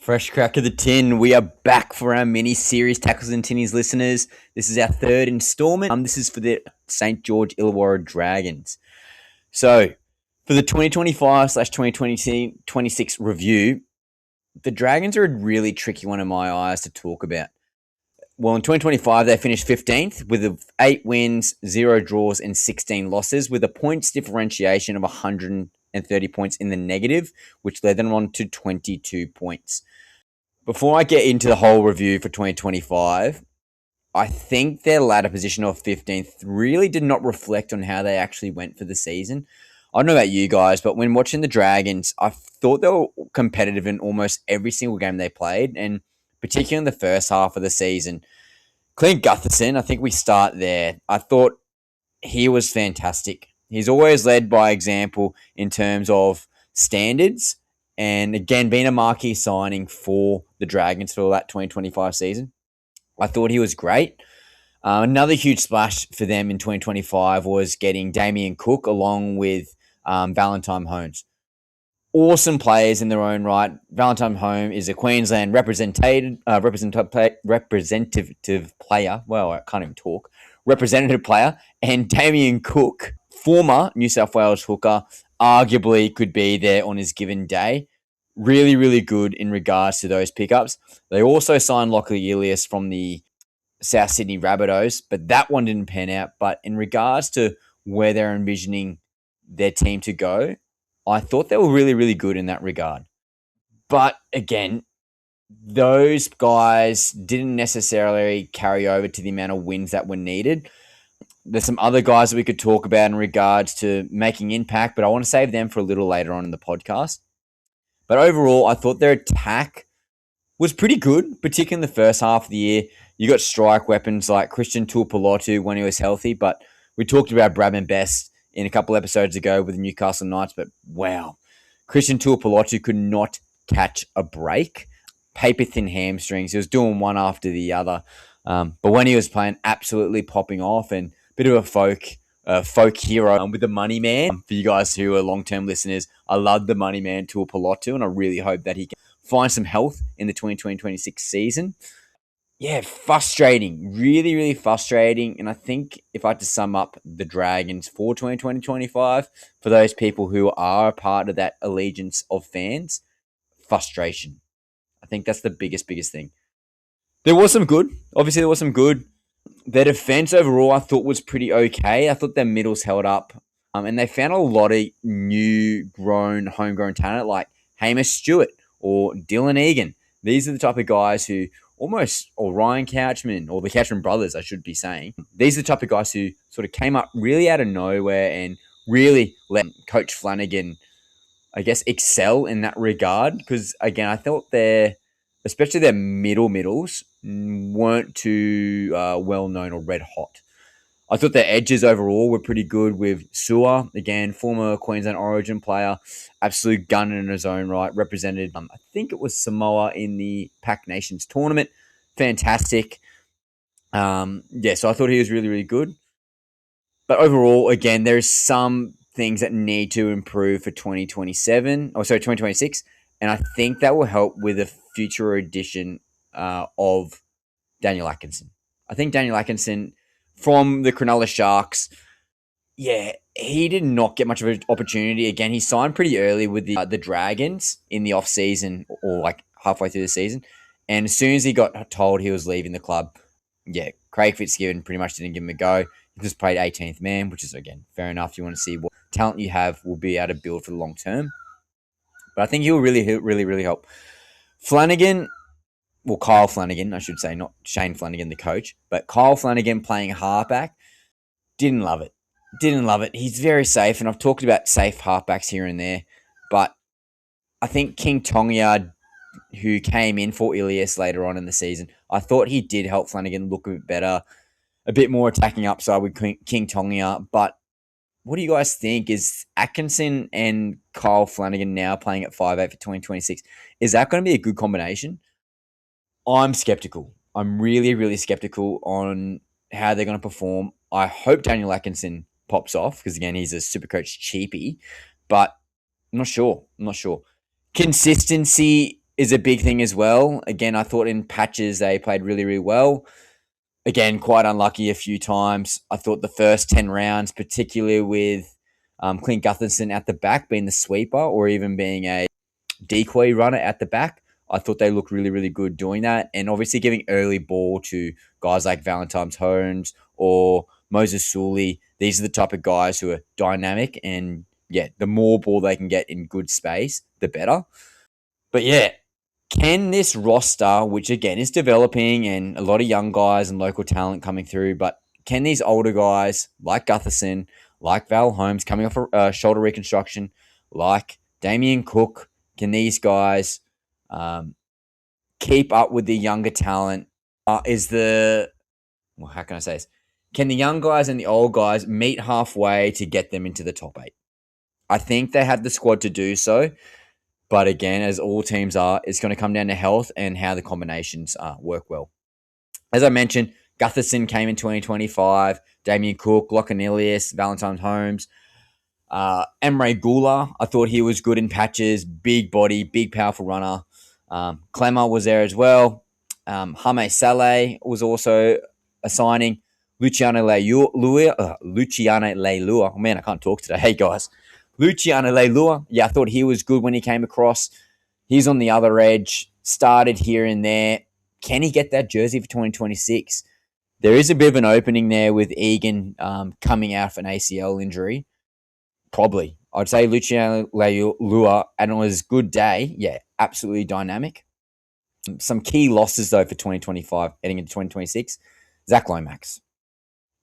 Fresh crack of the tin. We are back for our mini series, Tackles and Tinnies listeners. This is our third installment. This is for the St George Illawarra Dragons. So, for the 2025/2026 review, the Dragons are a really tricky one in my eyes to talk about. Well, in 2025, they finished 15th with 8 wins, 0 draws, and 16 losses, with a points differentiation of 130 points in the negative, which led them on to 22 points. Before I get into the whole review for 2025, I think their ladder position of 15th really did not reflect on how they actually went for the season. I don't know about you guys, but when watching the Dragons, I thought they were competitive in almost every single game they played, and particularly in the first half of the season. Clint Gutherson, I think we start there. I thought he was fantastic. He's always led by example in terms of standards, and again, being a marquee signing for the Dragons for that 2025 season. I thought he was great. Another huge splash for them in 2025 was getting Damien Cook along with Valentine Holmes. Awesome players in their own right. Valentine Holmes is a Queensland representative player. Well, I can't even talk. Representative player. And Damien Cook, former New South Wales hooker, arguably could be there on his given day. Really, really good in regards to those pickups. They also signed Lockley Ilias from the South Sydney Rabbitohs, but that one didn't pan out. But in regards to where they're envisioning their team to go, I thought they were really, really good in that regard. But again, those guys didn't necessarily carry over to the amount of wins that were needed. There's some other guys that we could talk about in regards to making impact, but I want to save them for a little later on in the podcast. But overall, I thought their attack was pretty good, particularly in the first half of the year. You got strike weapons like Christian Tuipulotu when he was healthy, but we talked about Bradman Best in a couple episodes ago with the Newcastle Knights, but wow, Christian Tuipulotu could not catch a break. Paper-thin hamstrings. He was doing one after the other. But when he was playing, absolutely popping off, and a bit of a folk hero with the money man. For you guys who are long-term listeners, I love the money man Tuipulotu, and I really hope that he can find some health in the 2020-26 season. Yeah, frustrating. Really, really frustrating. And I think if I had to sum up the Dragons for 2020-25, for those people who are a part of that allegiance of fans, frustration. I think that's the biggest thing. There was some good. Obviously, there was some good. Their defense overall, I thought, was pretty okay. I thought their middles held up. And they found a lot of homegrown talent like Hamish Stewart or Dylan Egan. These are the type of guys who or Ryan Couchman, or the Couchman brothers, I should be saying. These are the type of guys who sort of came up really out of nowhere and really let Coach Flanagan, I guess, excel in that regard. Because, again, I thought especially their middles, weren't too well-known or red-hot. I thought their edges overall were pretty good with Sewer, again, former Queensland Origin player, absolute gun in his own right, represented, I think it was Samoa in the Pac Nations tournament. Fantastic. So I thought he was really, really good. But overall, again, there's some things that need to improve for 2026, and I think that will help with a future edition of Daniel Atkinson. I think Daniel Atkinson from the Cronulla Sharks, yeah, he did not get much of an opportunity. Again, he signed pretty early with the Dragons in the off-season or like halfway through the season. And as soon as he got told he was leaving the club, yeah, Craig Fitzgibbon pretty much didn't give him a go. He just played 18th man, which is, again, fair enough. You want to see what talent you have will be able to build for the long term. But I think he'll really, really, really help. Kyle Flanagan, I should say, not Shane Flanagan, the coach, but Kyle Flanagan playing halfback, didn't love it. He's very safe, and I've talked about safe halfbacks here and there, but I think King Tonga, who came in for Ilias later on in the season, I thought he did help Flanagan look a bit better, a bit more attacking upside with King Tonga, but what do you guys think? Is Atkinson and Kyle Flanagan now playing at 5'8" for 2026? Is that going to be a good combination? I'm skeptical. I'm really, really skeptical on how they're going to perform. I hope Daniel Atkinson pops off because, again, he's a Supercoach cheapie, but I'm not sure. Consistency is a big thing as well. Again, I thought in patches they played really, really well. Again, quite unlucky a few times. I thought the first 10 rounds, particularly with Clint Gutherson at the back being the sweeper or even being a decoy runner at the back, I thought they looked really, really good doing that. And obviously giving early ball to guys like Valentine's Holmes or Moses Sully. These are the type of guys who are dynamic, and yeah, the more ball they can get in good space, the better. But yeah, can this roster, which again is developing and a lot of young guys and local talent coming through, but can these older guys like Gutherson, like Val Holmes coming off a shoulder reconstruction, like Damien Cook, can these guys keep up with the younger talent? How can I say this? Can the young guys and the old guys meet halfway to get them into the top 8? I think they have the squad to do so. But again, as all teams are, it's going to come down to health and how the combinations work well. As I mentioned, Gutherson came in 2025, Damien Cook, Lachlan Ilias, Valentine Holmes, Emre Gula. I thought he was good in patches, big body, big powerful runner. Clemmer was there as well. Hame Saleh was also a signing. Luciano Leilua. Man, I can't talk today. Hey, guys. Luciano Leilua. Yeah, I thought he was good when he came across. He's on the other edge. Started here and there. Can he get that jersey for 2026? There is a bit of an opening there with Egan coming out of an ACL injury. Probably. I'd say Luciano Leilua, and on his good day, yeah, absolutely dynamic. Some key losses, though, for 2025, heading into 2026. Zach Lomax.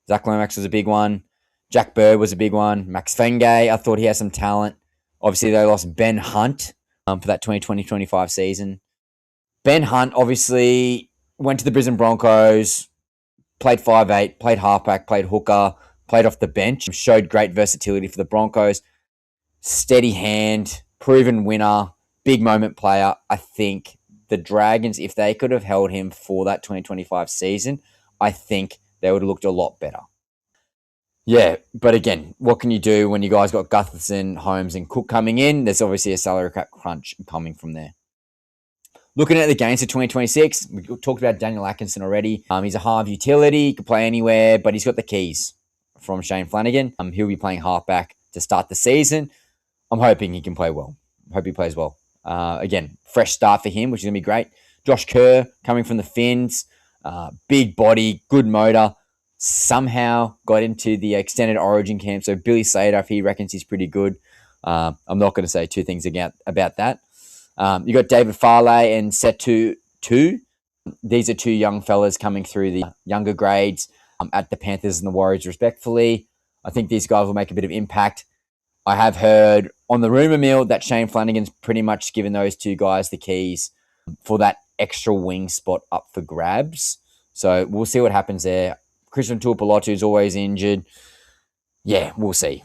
Zach Lomax was a big one. Jack Bird was a big one. Max Fengay, I thought he had some talent. Obviously, they lost Ben Hunt for that 2020-25 season. Ben Hunt, obviously, went to the Brisbane Broncos, played 5'8", played halfback, played hooker, played off the bench, showed great versatility for the Broncos. Steady hand, proven winner, big moment player. I think the Dragons, if they could have held him for that 2025 season, I think they would have looked a lot better. Yeah, but again, what can you do when you guys got Gutherson, Holmes, and Cook coming in? There's obviously a salary cap crunch coming from there. Looking at the games for 2026, we talked about Daniel Atkinson already. He's a half utility, he can play anywhere, but he's got the keys from Shane Flanagan. He'll be playing halfback to start the season. I'm hoping he can play well. I hope he plays well. Again, fresh start for him, which is going to be great. Josh Kerr coming from the Finns. Big body, good motor. Somehow got into the extended origin camp. So Billy Slater, if he reckons he's pretty good. I'm not going to say two things about that. You got David Farley and Setu 2. These are two young fellas coming through the younger grades at the Panthers and the Warriors, respectfully. I think these guys will make a bit of impact. I have heard on the rumour mill that Shane Flanagan's pretty much given those two guys the keys for that extra wing spot up for grabs. So we'll see what happens there. Christian Tuipulotu is always injured. Yeah, we'll see.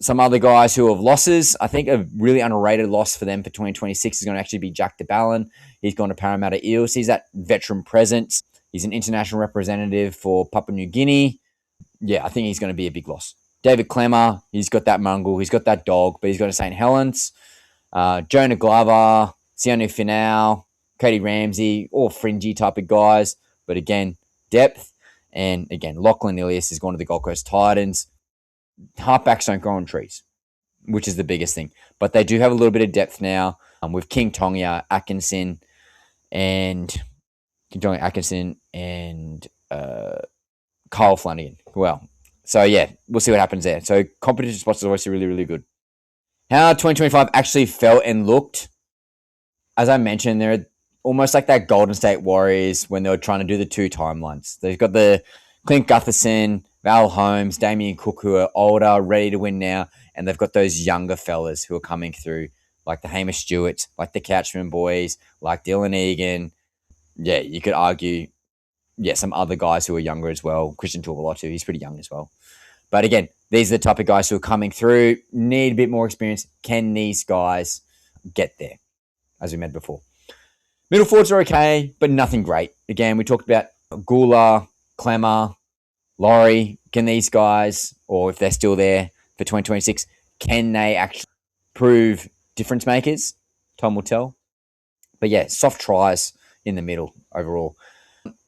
Some other guys who have losses. I think a really underrated loss for them for 2026 is going to actually be Jack DeBallin. He's gone to Parramatta Eels. He's that veteran presence. He's an international representative for Papua New Guinea. Yeah, I think he's going to be a big loss. David Clemmer, he's got that mongrel. He's got that dog, but he's got to St. Helens. Jonah Glover, Sianu Finau, Cody Ramsey, all fringy type of guys. But again, depth. And again, Lachlan Ilias has gone to the Gold Coast Titans. Halfbacks don't grow on trees, which is the biggest thing. But they do have a little bit of depth now with King Tonga, Atkinson, and Kyle Flanagan. Well, so yeah, we'll see what happens there. So competition spots are obviously really, really good. How 2025 actually felt and looked, as I mentioned, they're almost like that Golden State Warriors when they were trying to do the two timelines. They've got the Clint Gutherson, Val Holmes, Damien Cook, who are older, ready to win now, and they've got those younger fellas who are coming through, like the Hamish Stewarts, like the Couchman boys, like Dylan Egan. Yeah, you could argue, some other guys who are younger as well. Christian Tuipulotu, he's pretty young as well. But again, these are the type of guys who are coming through, need a bit more experience. Can these guys get there, as we mentioned before? Middle forwards are okay, but nothing great. Again, we talked about Gula, Clemmer, Laurie. Can these guys, or if they're still there for 2026, can they actually prove difference makers? Time will tell. But yeah, soft tries in the middle overall.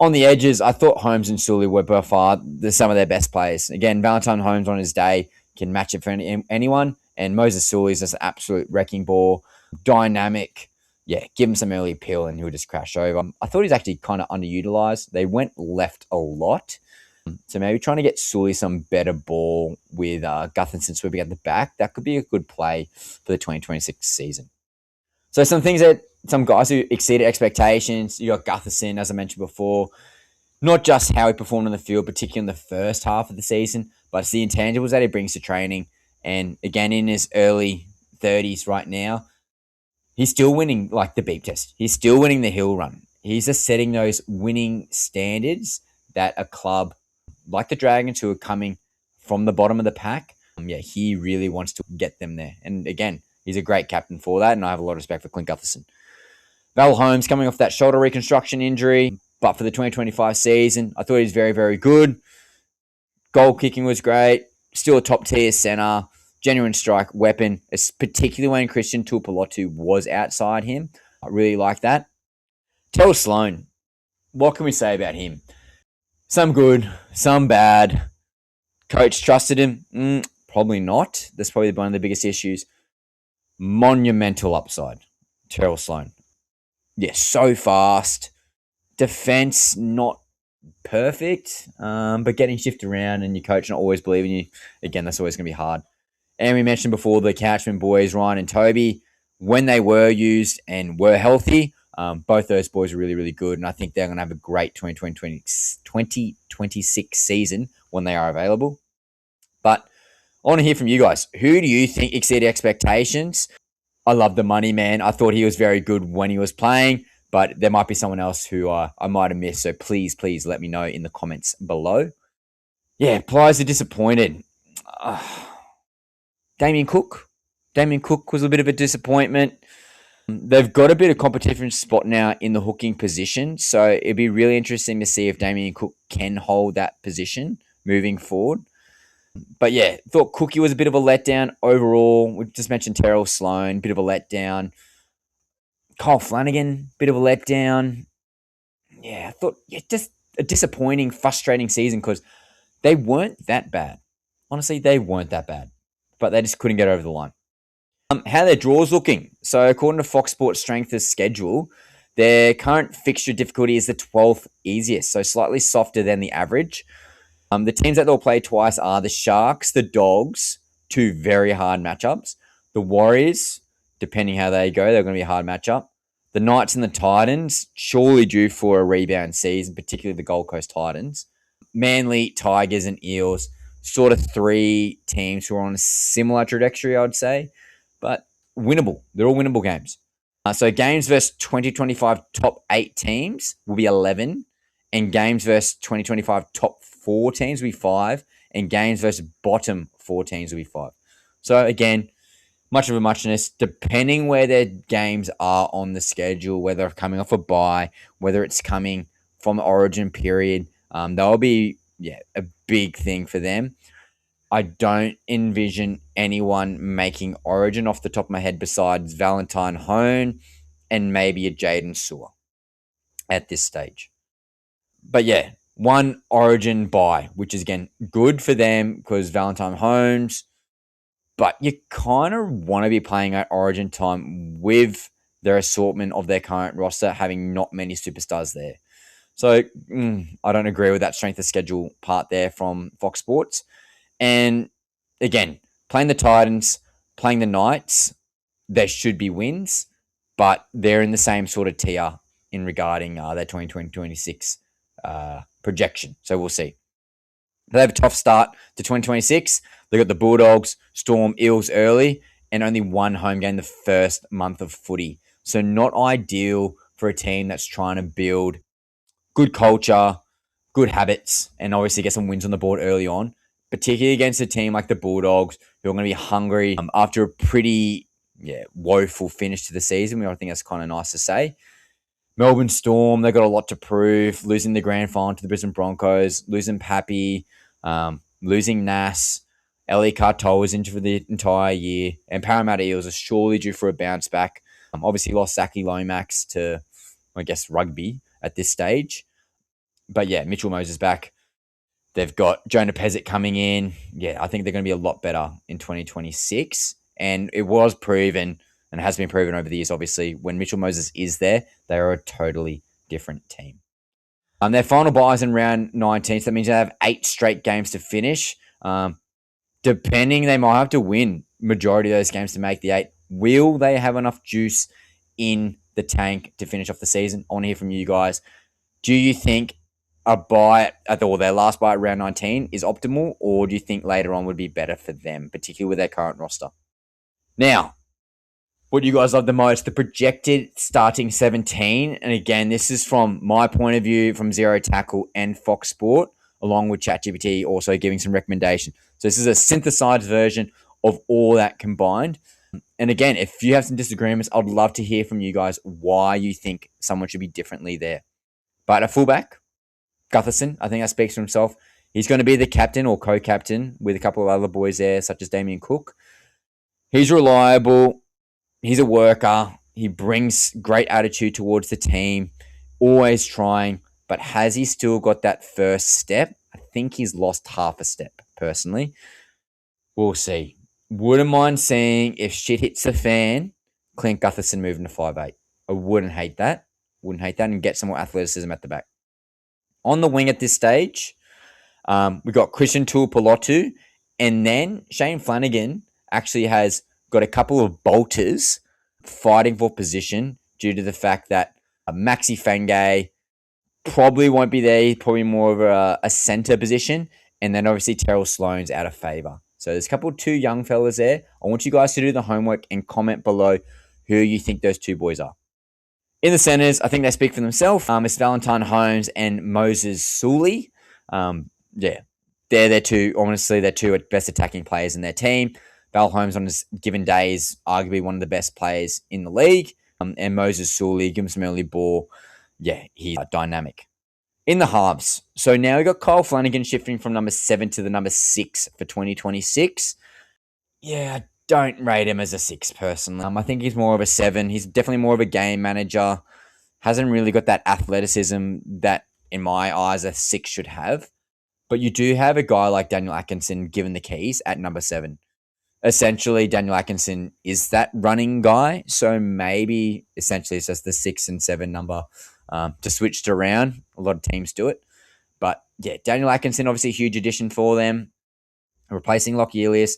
On the edges, I thought Holmes and Sully were by far some of their best players. Again, Valentine Holmes on his day can match it for anyone, and Moses Sully is just an absolute wrecking ball, dynamic. Yeah, give him some early pill and he'll just crash over. I thought he's actually kind of underutilized. They went left a lot. So maybe trying to get Sully some better ball with Gutherson sweeping at the back. That could be a good play for the 2026 season. So some guys who exceeded expectations. You got Gutherson, as I mentioned before. Not just how he performed on the field, particularly in the first half of the season, but it's the intangibles that he brings to training. And again, in his early 30s right now, he's still winning like the beep test. He's still winning the hill run. He's just setting those winning standards that a club like the Dragons, who are coming from the bottom of the pack, he really wants to get them there. And again, he's a great captain for that, and I have a lot of respect for Clint Gutherson. Val Holmes coming off that shoulder reconstruction injury, but for the 2025 season, I thought he was very, very good. Goal kicking was great. Still a top tier center. Genuine strike weapon, particularly when Christian Tuipulotu was outside him. I really like that. Terrell Sloan, what can we say about him? Some good, some bad. Coach trusted him? Probably not. That's probably one of the biggest issues. Monumental upside. Terrell Sloan. Yeah, so fast. Defense, not perfect, but getting shifted around and your coach not always believing you, again, that's always going to be hard. And we mentioned before the Couchman boys, Ryan and Toby, when they were used and were healthy, both those boys are really, really good. And I think they're going to have a great 2026 season when they are available. But I want to hear from you guys. Who do you think exceeded expectations? I love the money, man. I thought he was very good when he was playing, but there might be someone else who I might have missed. So please let me know in the comments below. Yeah, players are disappointed. Damien Cook. Damien Cook was a bit of a disappointment. They've got a bit of competition spot now in the hooking position, so it'd be really interesting to see if Damien Cook can hold that position moving forward. But yeah, thought Cookie was a bit of a letdown overall. We just mentioned Terrell Sloan, bit of a letdown. Kyle Flanagan, bit of a letdown. Yeah, I thought just a disappointing, frustrating season because they weren't that bad. Honestly, they weren't that bad, but they just couldn't get over the line. How their draws looking? So according to Fox Sports Strength's schedule, their current fixture difficulty is the 12th easiest, so slightly softer than the average. The teams that they'll play twice are the Sharks, the Dogs, two very hard matchups. The Warriors, depending how they go, they're going to be a hard matchup. The Knights and the Titans, surely due for a rebound season, particularly the Gold Coast Titans. Manly, Tigers, and Eels, sort of three teams who are on a similar trajectory, I would say, but winnable. They're all winnable games. So games versus 2025 top 8 teams will be 11, and games versus 2025 top 4 teams will be 5, and games versus bottom 4 teams will be 5. So again, much of a muchness, depending where their games are on the schedule, whether coming off a bye, whether it's coming from the origin period, that'll be a big thing for them. I don't envision anyone making origin off the top of my head besides Valentine Hone and maybe a Jaden Sewer at this stage. But yeah, one origin bye, which is again good for them because Valentine Holmes, but you kind of want to be playing at origin time with their assortment of their current roster having not many superstars there. So I don't agree with that strength of schedule part there from Fox Sports. And again, playing the Titans, playing the Knights, there should be wins, but they're in the same sort of tier in regarding their 2026 projection. So we'll see. They have a tough start to 2026. They've got the Bulldogs, Storm, Eels early, and only one home game the first month of footy. So not ideal for a team that's trying to build good culture, good habits, and obviously get some wins on the board early on, particularly against a team like the Bulldogs, who are going to be hungry after a pretty woeful finish to the season. I think that's kind of nice to say. Melbourne Storm, they've got a lot to prove, losing the grand final to the Brisbane Broncos, losing Pappy, losing Nas. Ellie Cartol was injured for the entire year, and Parramatta Eels are surely due for a bounce back. Obviously lost Saki Lomax to, I guess, rugby at this stage. But yeah, Mitchell Moses back. They've got Jonah Pezic coming in. Yeah, I think they're going to be a lot better in 2026. And it was proven and has been proven over the years, obviously, when Mitchell Moses is there, they are a totally different team. Their final bye is in round 19, so that means they have 8 straight games to finish. Depending, they might have to win majority of those games to make the 8. Will they have enough juice in the tank to finish off the season? I want to hear from you guys. Do you think a bye or their last bye at round 19 is optimal, or do you think later on would be better for them, particularly with their current roster? Now, what do you guys love the most? The projected starting 17. And again, this is from my point of view, from Zero Tackle and Fox Sport, along with ChatGPT also giving some recommendation. So this is a synthesized version of all that combined. And again, if you have some disagreements, I'd love to hear from you guys why you think someone should be differently there. But a fullback, Gutherson, I think that speaks for himself. He's going to be the captain or co-captain with a couple of other boys there, such as Damien Cook. He's reliable. He's a worker. He brings great attitude towards the team, always trying. But has he still got that first step? I think he's lost half a step, personally. We'll see. Wouldn't mind seeing, if shit hits the fan, Clint Gutherson moving to 5'8". I wouldn't hate that. And get some more athleticism at the back. On the wing at this stage, we've got Christian Tuipulotu, and then Shane Flanagan actually has got a couple of bolters fighting for position due to the fact that Maxi Fengay probably won't be there. He's probably more of a center position. And then obviously Terrell Sloan's out of favour. So there's a couple of 2 young fellas there. I want you guys to do the homework and comment below who you think those 2 boys are. In the centres, I think they speak for themselves. It's Valentine Holmes and Moses Sully. They're 2, honestly, they're 2 best attacking players in their team. Val Holmes on his given day is arguably one of the best players in the league. And Moses Sully, give him some early ball. Yeah, he's dynamic. In the halves, so now we've got Kyle Flanagan shifting from number 7 to the number 6 for 2026. Yeah, I don't rate him as a 6 personally. I think he's more of a 7. He's definitely more of a game manager. Hasn't really got that athleticism that, in my eyes, a 6 should have. But you do have a guy like Daniel Atkinson given the keys at number 7. Essentially, Daniel Atkinson is that running guy. So maybe essentially it's just the 6 and 7 number to switch it around. A lot of teams do it. But yeah, Daniel Atkinson, obviously a huge addition for them. Replacing Lockie Elias.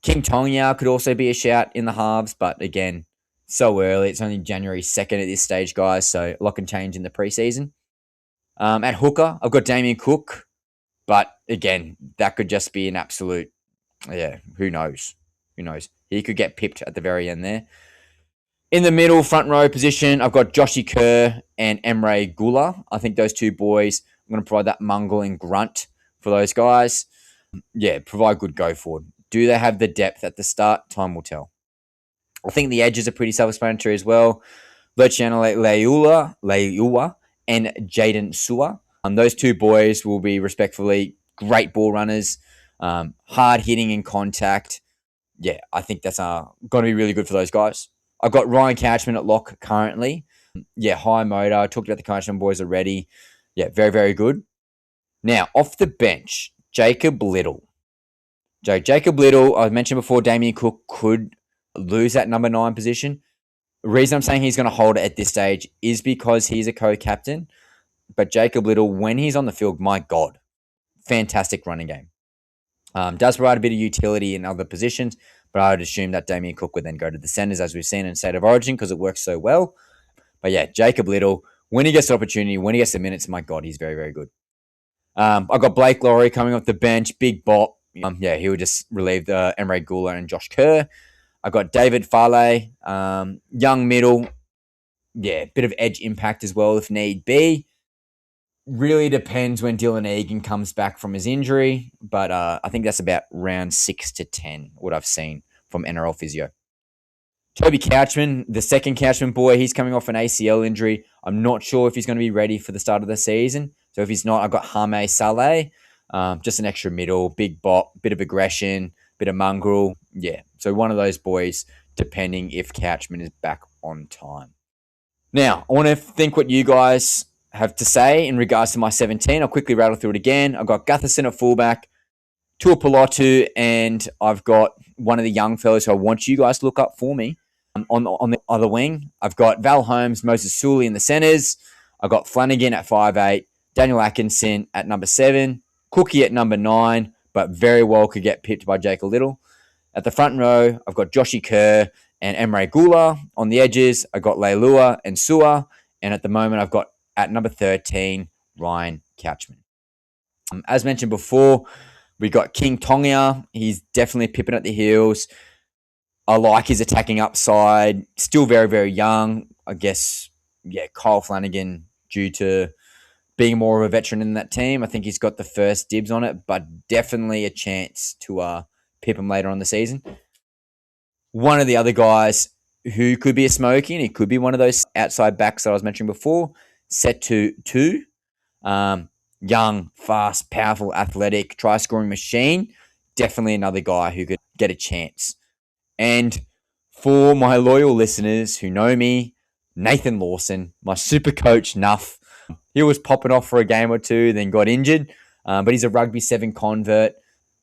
King Tongyao could also be a shout in the halves. But again, so early. It's only January 2nd at this stage, guys. So a lot can change in the preseason. At hooker, I've got Damien Cook. But again, that could just be an absolute, who knows? He could get pipped at the very end there. In the middle, front row position, I've got Joshy Kerr and Emre Gula. I think those 2 boys, I'm going to provide that mungle and grunt for those guys. Yeah, provide good go forward. Do they have the depth at the start? Time will tell. I think the edges are pretty self-explanatory as well. Luciano Leula and Jaden Sua. Those 2 boys will be respectfully great ball runners, hard hitting in contact. Yeah, I think that's going to be really good for those guys. I've got Ryan Couchman at lock currently. Yeah, high motor. I talked about the Couchman boys already. Yeah, very, very good. Now, off the bench, Jacob Little. Jacob Little, I mentioned before, Damien Cook could lose that number 9 position. The reason I'm saying he's going to hold it at this stage is because he's a co-captain. But Jacob Little, when he's on the field, my God, fantastic running game. Does provide a bit of utility in other positions, but I would assume that Damien Cook would then go to the centres, as we've seen in State of Origin, because it works so well. But yeah, Jacob Little, when he gets the opportunity, when he gets the minutes, my God, he's very, very good. I've got Blake Laurie coming off the bench, big bop. He would just relieve the Emre Gula and Josh Kerr. I've got David Farley, young middle. Yeah, bit of edge impact as well if need be. Really depends when Dylan Egan comes back from his injury, but I think that's about round 6 to 10, what I've seen from NRL Physio. Toby Couchman, the second Couchman boy, he's coming off an ACL injury. I'm not sure if he's going to be ready for the start of the season. So if he's not, I've got Hame Saleh, just an extra middle, big bop, bit of aggression, bit of mongrel. Yeah, so one of those boys depending if Couchman is back on time. Now, I want to think what you guys have to say in regards to my 17. I'll quickly rattle through it again. I've got Gutherson at fullback, Tuapolotu, and I've got one of the young fellows who I want you guys to look up for me. On the other wing, I've got Val Holmes, Moses Sully in the centres. I've got Flanagan at 5'8", Daniel Atkinson at number 7, Cookie at number 9, but very well could get pipped by Jake Little. At the front row, I've got Joshy Kerr and Emre Gula. On the edges, I've got Leilua and Sua. And at the moment, I've got at number 13, Ryan Couchman. As mentioned before, we got King Tonga. He's definitely pipping at the heels. I like his attacking upside. Still very, very young. I guess, Kyle Flanagan, due to being more of a veteran in that team, I think he's got the first dibs on it, but definitely a chance to pip him later on the season. One of the other guys who could be a smokey, and he could be one of those outside backs that I was mentioning before, Setu 2. Young, fast, powerful, athletic, try-scoring machine. Definitely another guy who could get a chance. And for my loyal listeners who know me, Nathan Lawson, my super coach, Nuff. He was popping off for a game or two, then got injured. But he's a rugby 7 convert.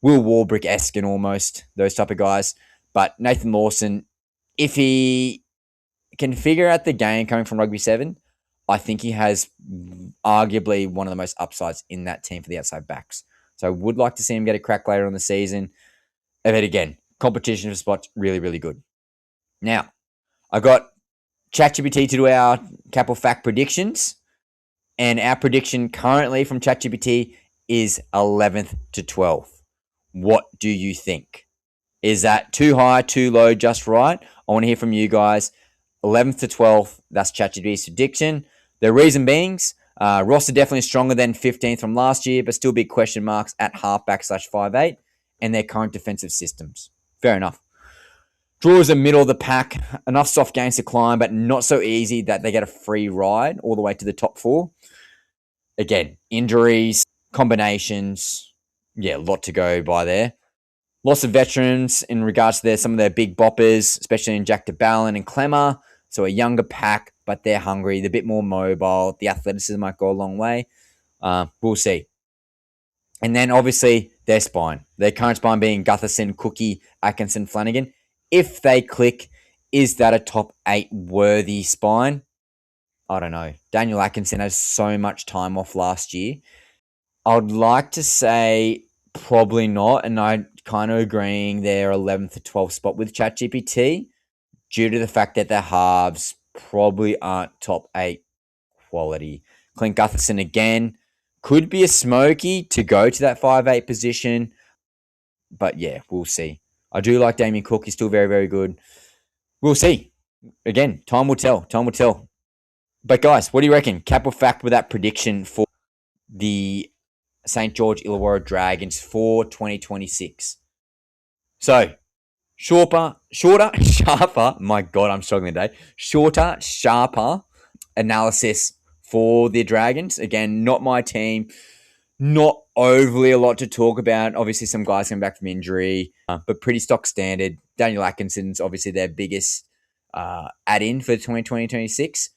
Will Warbrick-esque and almost, those type of guys. But Nathan Lawson, if he can figure out the game coming from rugby 7, I think he has arguably one of the most upsides in that team for the outside backs. So I would like to see him get a crack later on the season. And then again, competition for spots, really, really good. Now, I got ChatGPT to do our Cap or Fact predictions. And our prediction currently from ChatGPT is 11th to 12th. What do you think? Is that too high, too low, just right? I want to hear from you guys. 11th to 12th, that's ChatGPT's prediction. The reason being, roster definitely stronger than 15th from last year, but still big question marks at halfback /5'8", and their current defensive systems. Fair enough. Draws are middle of the pack. Enough soft games to climb, but not so easy that they get a free ride all the way to the top 4. Again, injuries, combinations. A lot to go by there. Lots of veterans in regards to some of their big boppers, especially in Jack DeBallin and Clemmer. So a younger pack, but they're hungry. They're a bit more mobile. The athleticism might go a long way. We'll see. And then obviously their spine. Their current spine being Gutherson, Cookie, Atkinson, Flanagan. If they click, is that a top 8 worthy spine? I don't know. Daniel Atkinson has so much time off last year. I'd like to say probably not, and I kind of agreeing their 11th to 12th spot with ChatGPT due to the fact that their halves probably aren't top 8 quality. Clint Gutherson again could be a smokey to go to that 5'8 position, but we'll see. I do like Damien Cook. He's still very, very good. We'll see. Again, time will tell. Time will tell. But guys, what do you reckon? Cap or fact with that prediction for the St George Illawarra Dragons for 2026? So, shorter, sharper. My God, I'm struggling today. Shorter, sharper analysis for the Dragons. Again, not my team. Not overly a lot to talk about. Obviously, some guys coming back from injury, but pretty stock standard. Daniel Atkinson's obviously their biggest add-in for 2026.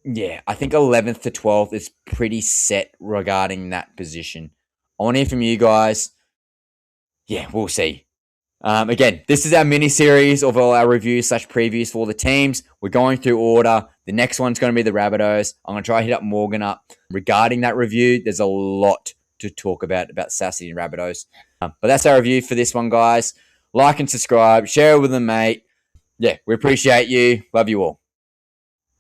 I think 11th to 12th is pretty set regarding that position. I want to hear from you guys. We'll see. Again, this is our mini-series of all our reviews / previews for all the teams. We're going through order. The next one's going to be the Rabbitohs. I'm going to try to hit up Morgan up regarding that review. There's a lot to talk about Sassy and Rabbitohs. But that's our review for this one, guys. Like and subscribe. Share it with them, mate. We appreciate you. Love you all.